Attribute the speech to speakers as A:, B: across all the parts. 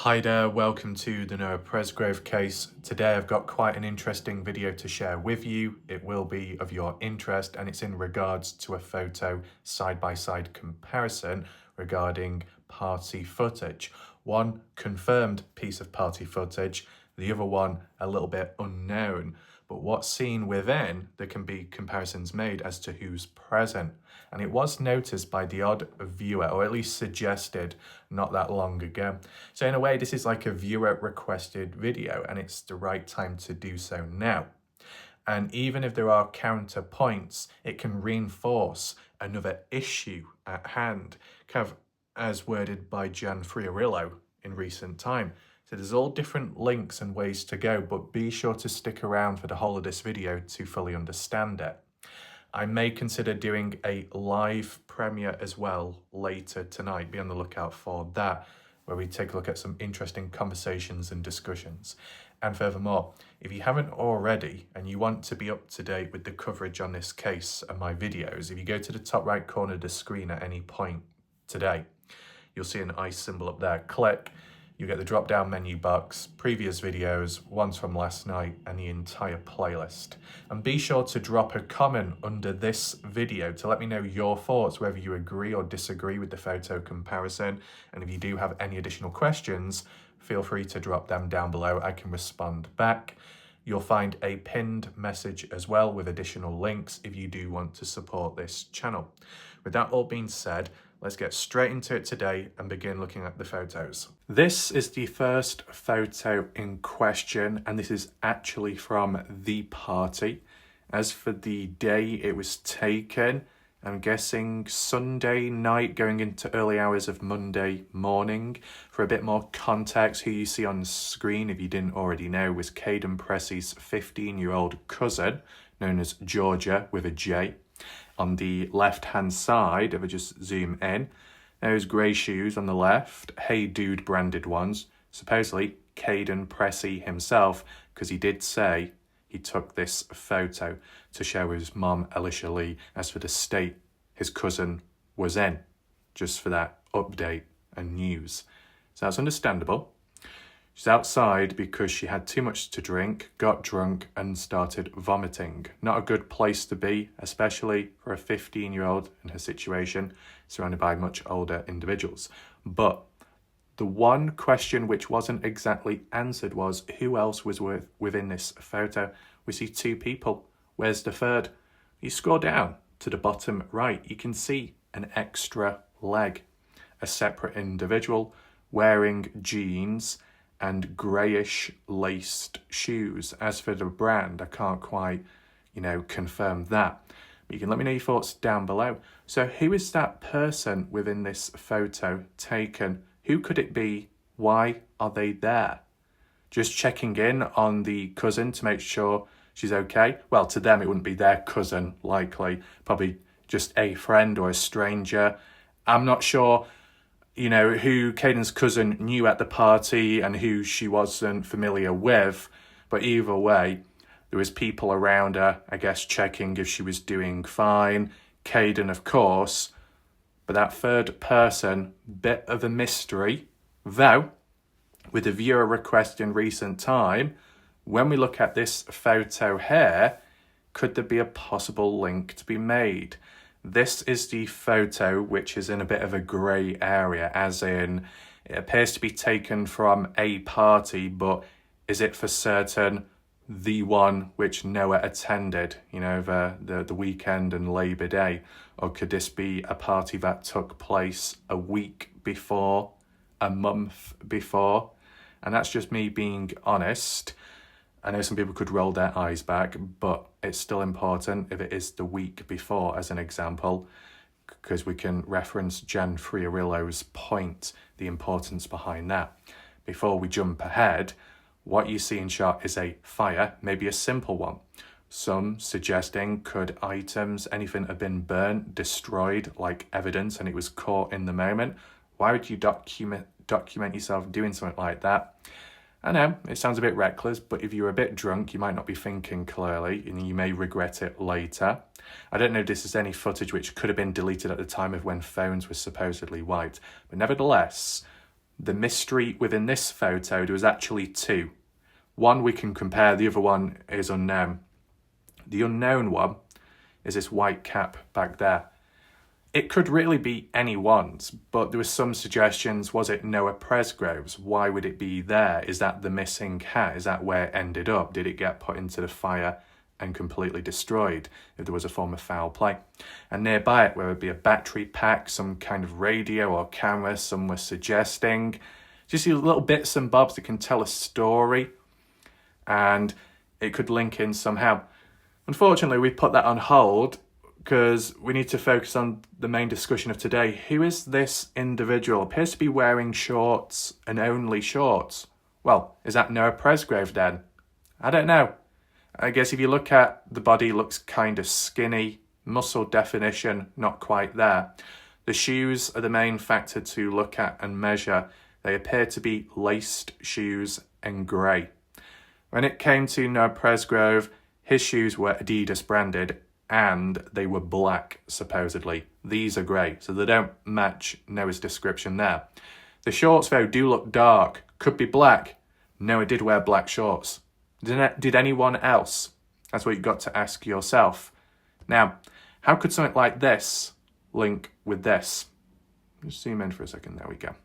A: Hi there, welcome to the Noah Presgrove case. Today I've got quite an interesting video to share with you. It will be of your interest and it's in regards to a photo side-by-side comparison regarding party footage. One confirmed piece of party footage, the other one a little bit unknown. But what's seen within, there can be comparisons made as to who's present. And it was noticed by the odd viewer, or at least suggested not that long ago. So in a way, this is like a viewer requested video and it's the right time to do so now. And even if there are counterpoints, it can reinforce another issue at hand, kind of as worded by Jan Fiorillo in recent time. So there's all different links and ways to go, but be sure to stick around for the whole of this video to fully understand it. I may consider doing a live premiere as well later tonight. Be on the lookout for that, where we take a look at some interesting conversations and discussions. And furthermore, if you haven't already and you want to be up to date with the coverage on this case and my videos, if you go to the top right corner of the screen at any point today, you'll see an eye symbol up there. Click. You get the drop down menu box, previous videos, ones from last night, and the entire playlist. And be sure to drop a comment under this video to let me know your thoughts, whether you agree or disagree with the photo comparison. And if you do have any additional questions, feel free to drop them down below. I can respond back. You'll find a pinned message as well with additional links if you do want to support this channel. With that all being said, let's get straight into it today and begin looking at the photos. This is the first photo in question, and this is actually from the party. As for the day it was taken, I'm guessing Sunday night going into early hours of Monday morning. For a bit more context, who you see on screen, if you didn't already know, was Caden Pressey's 15-year-old cousin, known as Georgia with a J. On the left-hand side, if I just zoom in, those grey shoes on the left, Hey Dude branded ones, supposedly Caden Pressey himself, because he did say he took this photo to share with his mom, Alicia Lee, as for the state his cousin was in, just for that update and news. So that's understandable. She's outside because she had too much to drink, got drunk and started vomiting. Not a good place to be, especially for a 15-year-old in her situation, surrounded by much older individuals. But the one question which wasn't exactly answered was who else was within this photo. We see two people. Where's the third? You scroll down to the bottom right, you can see an extra leg, a separate individual wearing jeans and greyish laced shoes. As for the brand, I can't quite, confirm that. But you can let me know your thoughts down below. So who is that person within this photo taken? Who could it be? Why are they there? Just checking in on the cousin to make sure she's okay. Well, to them, it wouldn't be their cousin, likely. Probably just a friend or a stranger. I'm not sure who Caden's cousin knew at the party and who she wasn't familiar with. But either way, there was people around her, I guess, checking if she was doing fine. Caden, of course. But that third person, bit of a mystery. Though, with a viewer request in recent time, when we look at this photo here, could there be a possible link to be made? This is the photo which is in a bit of a grey area, as in it appears to be taken from a party, but is it for certain the one which Noah attended, over the weekend and Labour Day? Or could this be a party that took place a week before, a month before? And that's just me being honest. I know some people could roll their eyes back, but it's still important if it is the week before, as an example, because we can reference Jan Fiorillo's point, the importance behind that. Before we jump ahead, what you see in shot is a fire, maybe a simple one. Some suggesting could items, anything have been burnt, destroyed, like evidence, and it was caught in the moment? Why would you document yourself doing something like that? I know, it sounds a bit reckless, but if you're a bit drunk, you might not be thinking clearly, and you may regret it later. I don't know if this is any footage which could have been deleted at the time of when phones were supposedly wiped, but nevertheless, The mystery within this photo, there was actually two. One we can compare, the other one is unknown. The unknown one is this white cap back there. It could really be anyone's, but there were some suggestions. Was it Noah Presgrove's? Why would it be there? Is that the missing hat? Is that where it ended up? Did it get put into the fire and completely destroyed if there was a form of foul play? And nearby it, whether it be a battery pack, some kind of radio or camera, some were suggesting just these little bits and bobs that can tell a story, and it could link in somehow. Unfortunately, we put that on hold because we need to focus on the main discussion of today. Who is this individual? Appears to be wearing shorts and only shorts. Well, is that Noah Presgrove then? I don't know. I guess if you look at the body, looks kind of skinny, muscle definition not quite there. The shoes are the main factor to look at and measure. They appear to be laced shoes and grey. When it came to Noah Presgrove, his shoes were Adidas branded and they were black, supposedly. These are grey, so they don't match Noah's description there. The shorts, though, do look dark. Could be black. Noah did wear black shorts. Did anyone else? That's what you've got to ask yourself. Now, how could something like this link with this? Just zoom in for a second. There we go.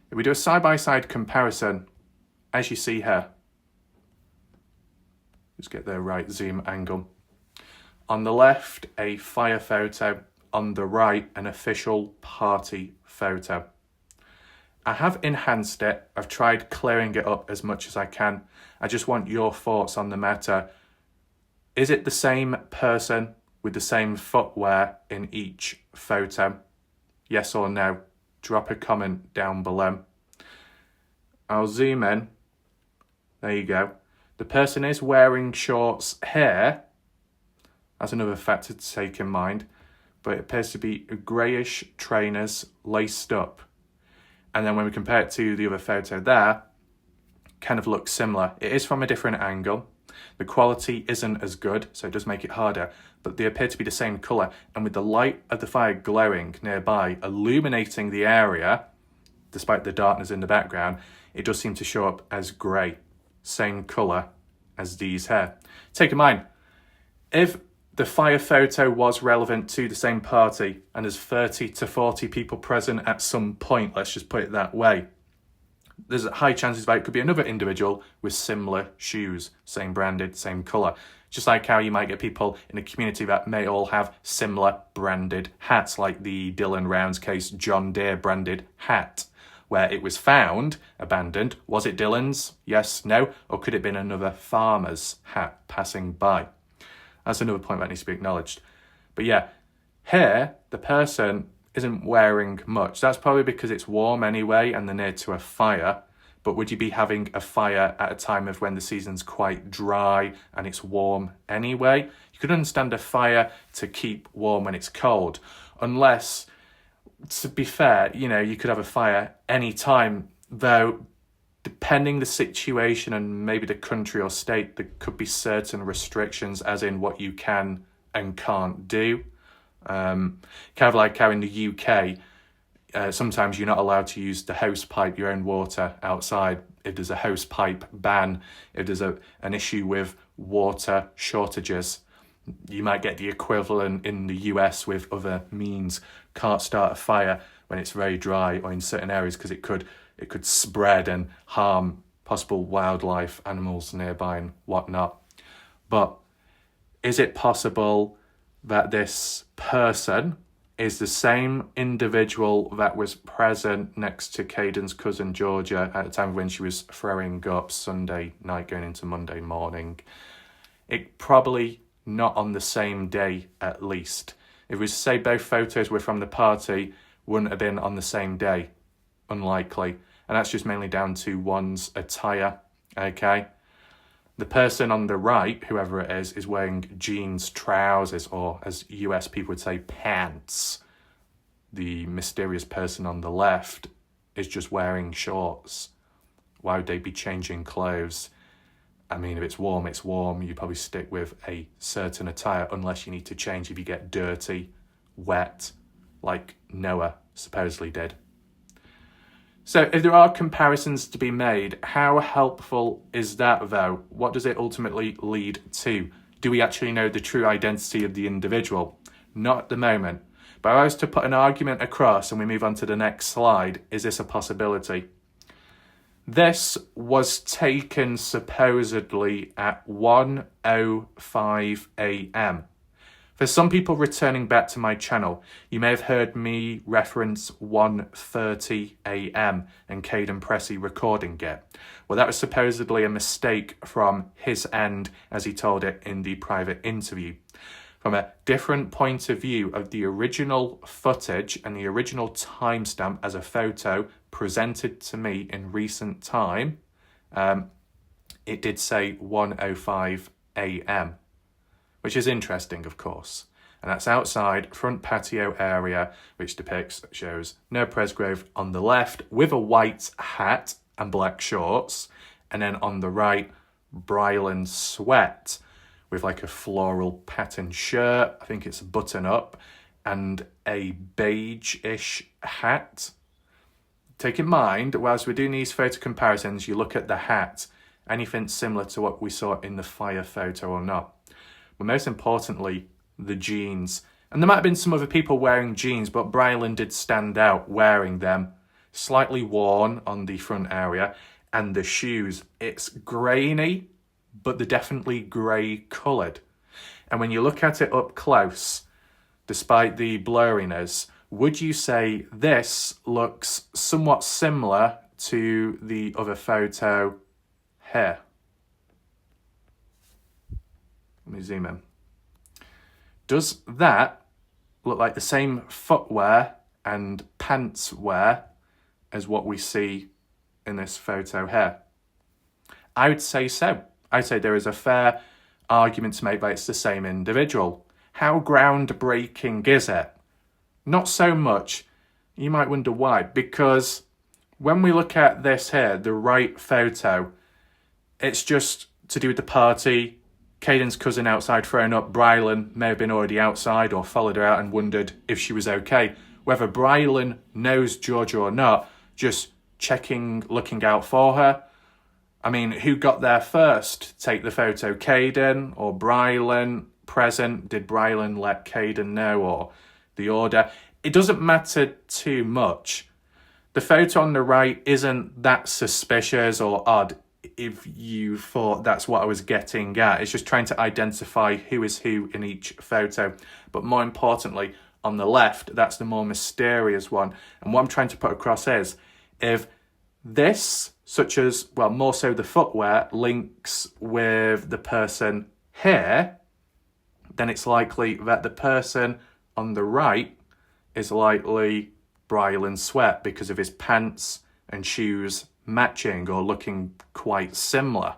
A: If we do a side-by-side comparison, as you see here, just get the right zoom angle. On the left, a fire photo. On the right, an official party photo. I have enhanced it. I've tried clearing it up as much as I can. I just want your thoughts on the matter. Is it the same person with the same footwear in each photo? Yes or no? Drop a comment down below. I'll zoom in. There you go. The person is wearing shorts here. That's another factor to take in mind. But it appears to be greyish trainers laced up. And then when we compare it to the other photo there, kind of looks similar. It is from a different angle. The quality isn't as good, so it does make it harder. But they appear to be the same colour. And with the light of the fire glowing nearby, illuminating the area, despite the darkness in the background, it does seem to show up as grey. Same colour as these here. Take in mind, if the fire photo was relevant to the same party and there's 30 to 40 people present at some point, let's just put it that way, there's high chances that it could be another individual with similar shoes, same branded, same colour. Just like how you might get people in a community that may all have similar branded hats, like the Dylan Rounds case John Deere branded hat, where it was found abandoned. Was it Dylan's? Yes, no? Or could it have been another farmer's hat passing by? That's another point that needs to be acknowledged. But yeah, here, the person isn't wearing much. That's probably because it's warm anyway and they're near to a fire. But would you be having a fire at a time of when the season's quite dry and it's warm anyway? You could understand a fire to keep warm when it's cold. Unless, to be fair, you could have a fire any time, though depending the situation and maybe the country or state, there could be certain restrictions as in what you can and can't do. Kind of like how in the UK, sometimes you're not allowed to use the hose pipe, your own water outside. If there's a hose pipe ban, if there's an issue with water shortages, you might get the equivalent in the US with other means. Can't start a fire when it's very dry or in certain areas because it could spread and harm possible wildlife, animals nearby and whatnot. But is it possible that this person is the same individual that was present next to Caden's cousin Georgia at the time when she was throwing up Sunday night going into Monday morning? It probably not on the same day, at least. If we say both photos were from the party, wouldn't have been on the same day. Unlikely. And that's just mainly down to one's attire, okay? The person on the right, whoever it is wearing jeans, trousers, or as US people would say, pants. The mysterious person on the left is just wearing shorts. Why would they be changing clothes? I mean, if it's warm, it's warm. You probably stick with a certain attire unless you need to change if you get dirty, wet, like Noah supposedly did. So if there are comparisons to be made, how helpful is that though? What does it ultimately lead to? Do we actually know the true identity of the individual? Not at the moment. But if I was to put an argument across and we move on to the next slide, is this a possibility? This was taken supposedly at 1:05 a.m. For some people returning back to my channel, you may have heard me reference 1:30 a.m. and Caden Pressey recording it. Well, that was supposedly a mistake from his end as he told it in the private interview. From a different point of view of the original footage and the original timestamp as a photo presented to me in recent time, it did say 1:05 a.m. which is interesting, of course. And that's outside, front patio area, which shows Noah Presgrove on the left with a white hat and black shorts. And then on the right, Brylan Sweat with like a floral pattern shirt. I think it's a button up and a beige-ish hat. Take in mind, whilst we're doing these photo comparisons, you look at the hat, anything similar to what we saw in the fire photo or not. But most importantly, the jeans. And there might have been some other people wearing jeans, but Brylan did stand out wearing them. Slightly worn on the front area. And the shoes, it's grainy, but they're definitely grey coloured. And when you look at it up close, despite the blurriness, would you say this looks somewhat similar to the other photo here? Let me zoom in. Does that look like the same footwear and pants wear as what we see in this photo here? I would say so. I'd say there is a fair argument to make that it's the same individual. How groundbreaking is it? Not so much. You might wonder why. Because when we look at this here, the right photo, it's just to do with the party. Caden's cousin outside throwing up. Brylan may have been already outside or followed her out and wondered if she was okay. Whether Brylan knows Georgia or not, just checking, looking out for her. I mean, who got there first to take the photo? Caden or Brylan? Present, did Brylan let Caden know, or the order? It doesn't matter too much. The photo on the right isn't that suspicious or odd if you thought that's what I was getting at. It's just trying to identify who is who in each photo. But more importantly, on the left, that's the more mysterious one. And what I'm trying to put across is, if this, such as, well, more so the footwear, links with the person here, then it's likely that the person on the right is likely Brylan Sweat because of his pants and shoes matching or looking quite similar.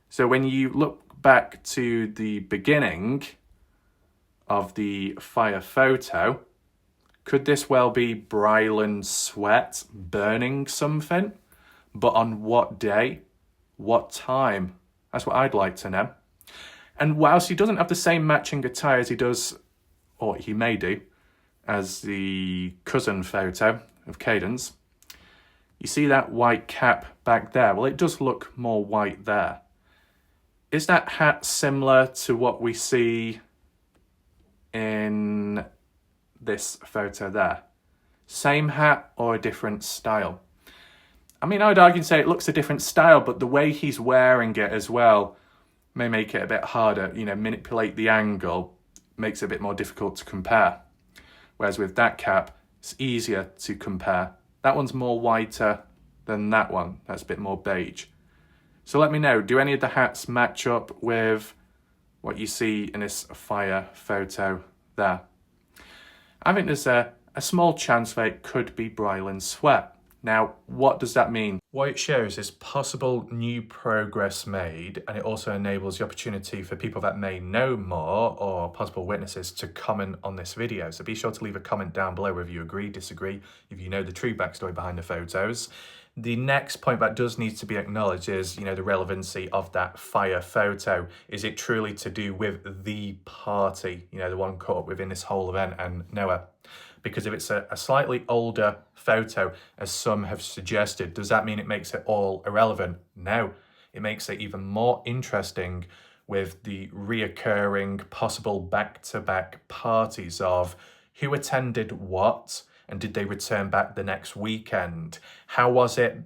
A: So when you look back to the beginning of the fire photo, could this well be Brylan Sweat burning something? But on what day? What time? That's what I'd like to know. And whilst he doesn't have the same matching attire as he does, or he may do, as the cousin photo of Caden's, you see that white cap back there? Well, it does look more white there. Is that hat similar to what we see in this photo there? Same hat or a different style? I mean, I would argue and say it looks a different style, but the way he's wearing it as well may make it a bit harder, manipulate the angle, makes it a bit more difficult to compare. Whereas with that cap, it's easier to compare. That one's more whiter than that one. That's a bit more beige. So let me know, do any of the hats match up with what you see in this fire photo there? I think there's a small chance that it could be Brylan Sweat. Now, what does that mean? What it shows is possible new progress made, and it also enables the opportunity for people that may know more or possible witnesses to comment on this video. So be sure to leave a comment down below whether you agree, disagree, if you know the true backstory behind the photos. The next point that does need to be acknowledged is, the relevancy of that fire photo. Is it truly to do with the party, the one caught up within this whole event and Noah? Because if it's a slightly older photo, as some have suggested. Does that mean it makes it all irrelevant? No, it makes it even more interesting with the reoccurring possible back-to-back parties of who attended what, and did they return back the next weekend? How was it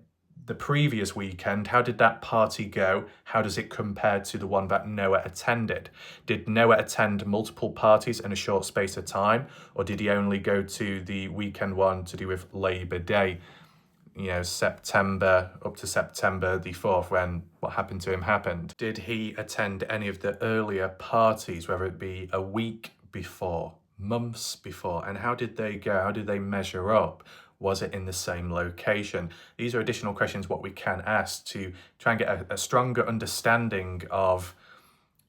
A: the previous weekend? How did that party go? How does it compare to the one that Noah attended? Did Noah attend multiple parties in a short space of time, or did he only go to the weekend one to do with Labour Day? September, up to September the 4th, when what happened to him happened. Did he attend any of the earlier parties, whether it be a week before, months before, and how did they go? How did they measure up? Was it in the same location? These are additional questions what we can ask to try and get a stronger understanding of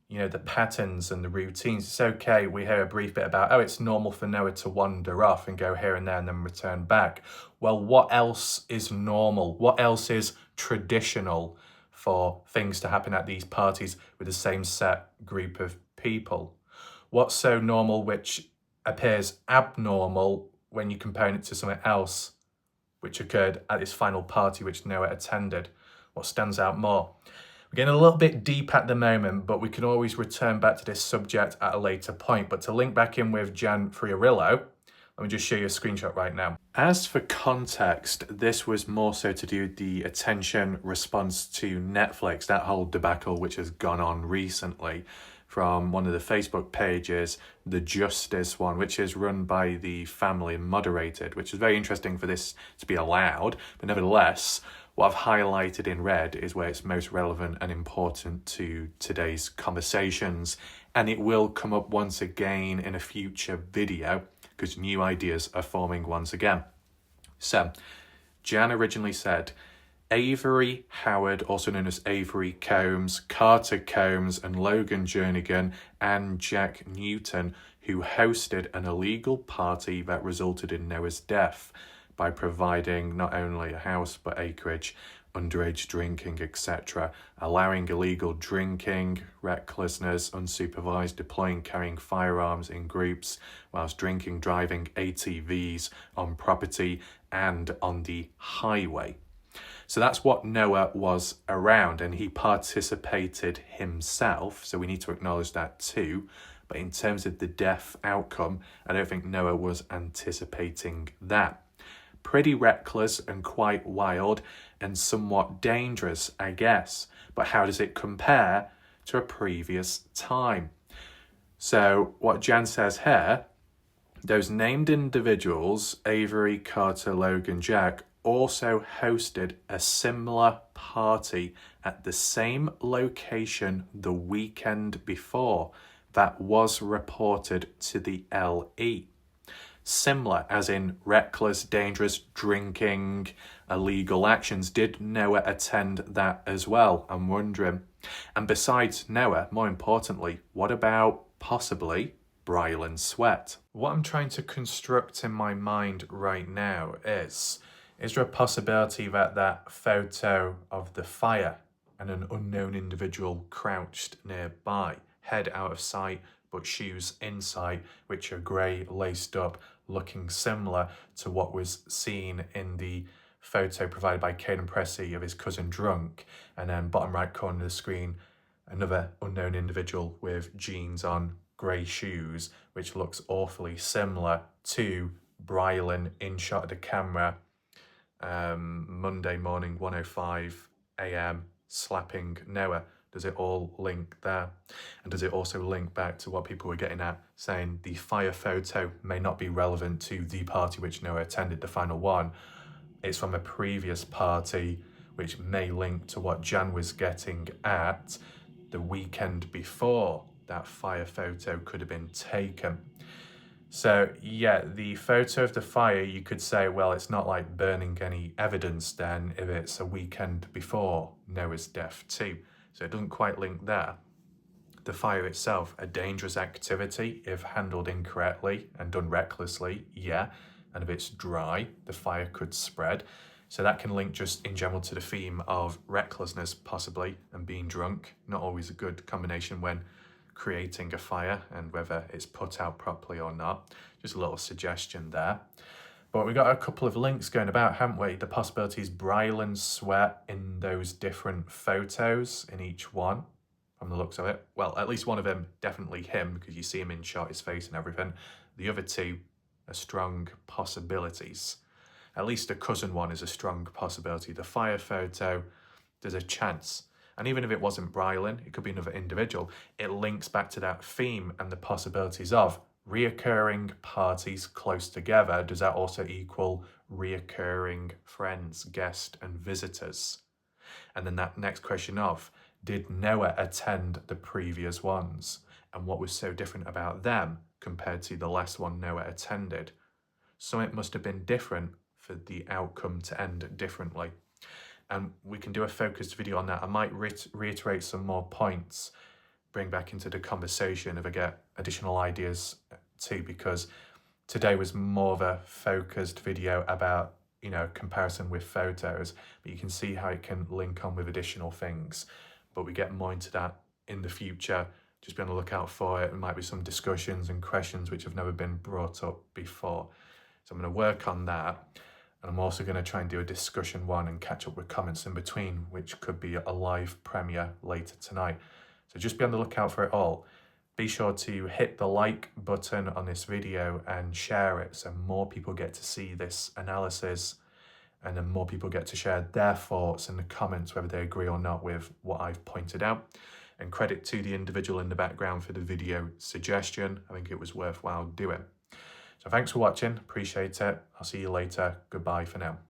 A: the patterns and the routines. It's okay, we hear a brief bit about, oh, it's normal for Noah to wander off and go here and there and then return back. Well, what else is normal? What else is traditional for things to happen at these parties with the same set group of people? What's so normal which appears abnormal when you're comparing it to something else which occurred at this final party which Noah attended? What stands out more? We're getting a little bit deep at the moment, but we can always return back to this subject at a later point. But to link back in with Jan Fiorillo, let me just show you a screenshot right now. As for context, this was more so to do with the attention response to Netflix, that whole debacle which has gone on recently from one of the Facebook pages, the Justice one, which is run by the family and moderated, which is very interesting for this to be allowed. But nevertheless, what I've highlighted in red is where it's most relevant and important to today's conversations. And it will come up once again in a future video because new ideas are forming once again. So, Jan originally said, Avery Howard, also known as Avery Combs, Carter Combs, and Logan Jernigan and Jack Newton, who hosted an illegal party that resulted in Noah's death by providing not only a house but acreage, underage drinking, etc., allowing illegal drinking, recklessness, unsupervised deploying, carrying firearms in groups, whilst drinking, driving ATVs on property and on the highway. So that's what Noah was around, and he participated himself, so we need to acknowledge that too. But in terms of the death outcome, I don't think Noah was anticipating that. Pretty reckless and quite wild and somewhat dangerous, I guess. But how does it compare to a previous time? So what Jan says here, those named individuals, Avery, Carter, Logan, Jack, also hosted a similar party at the same location the weekend before that was reported to the LE. Similar, as in reckless, dangerous, drinking, illegal actions. Did Noah attend that as well? I'm wondering. And besides Noah, more importantly, what about possibly Brylan Sweat? What I'm trying to construct in my mind right now is there a possibility that that photo of the fire and an unknown individual crouched nearby, head out of sight, but shoes in sight, which are grey, laced up, looking similar to what was seen in the photo provided by Caden Pressey of his cousin drunk, and then bottom right corner of the screen, another unknown individual with jeans on, grey shoes, which looks awfully similar to Brylan in shot of the camera, Monday morning, 1:05 a.m, slapping Noah. Does it all link there? And does it also link back to what people were getting at, saying the fire photo may not be relevant to the party which Noah attended, the final one. It's from a previous party, which may link to what Jan was getting at the weekend before that fire photo could have been taken. So yeah, the photo of the fire, you could say, well, it's not like burning any evidence then if it's a weekend before Noah's death too. So it doesn't quite link there. The fire itself, a dangerous activity if handled incorrectly and done recklessly, yeah. And if it's dry, the fire could spread. So that can link just in general to the theme of recklessness possibly and being drunk. Not always a good combination when creating a fire and whether it's put out properly or not. Just a little suggestion there. But we got a couple of links going about, haven't we? The possibilities Brylan sweat in those different photos in each one, from the looks of it. Well, at least one of them, definitely him, because you see him in shot, his face and everything. The other two are strong possibilities. At least a cousin one is a strong possibility. The fire photo, there's a chance. And even if it wasn't Brylan, it could be another individual. It links back to that theme and the possibilities of reoccurring parties close together. Does that also equal reoccurring friends, guests, and visitors? And then that next question of, did Noah attend the previous ones? And what was so different about them compared to the last one Noah attended? So it must have been different for the outcome to end differently. And we can do a focused video on that. I might reiterate some more points, bring back into the conversation if I get additional ideas too, because today was more of a focused video about, comparison with photos, but you can see how it can link on with additional things. But we get more into that in the future. Just be on the lookout for it. There might be some discussions and questions which have never been brought up before. So I'm going to work on that. And I'm also going to try and do a discussion one and catch up with comments in between, which could be a live premiere later tonight. So just be on the lookout for it all. Be sure to hit the like button on this video and share it so more people get to see this analysis, and then more people get to share their thoughts in the comments, whether they agree or not with what I've pointed out. And credit to the individual in the background for the video suggestion. I think it was worthwhile doing. So thanks for watching, appreciate it. I'll see you later. Goodbye for now.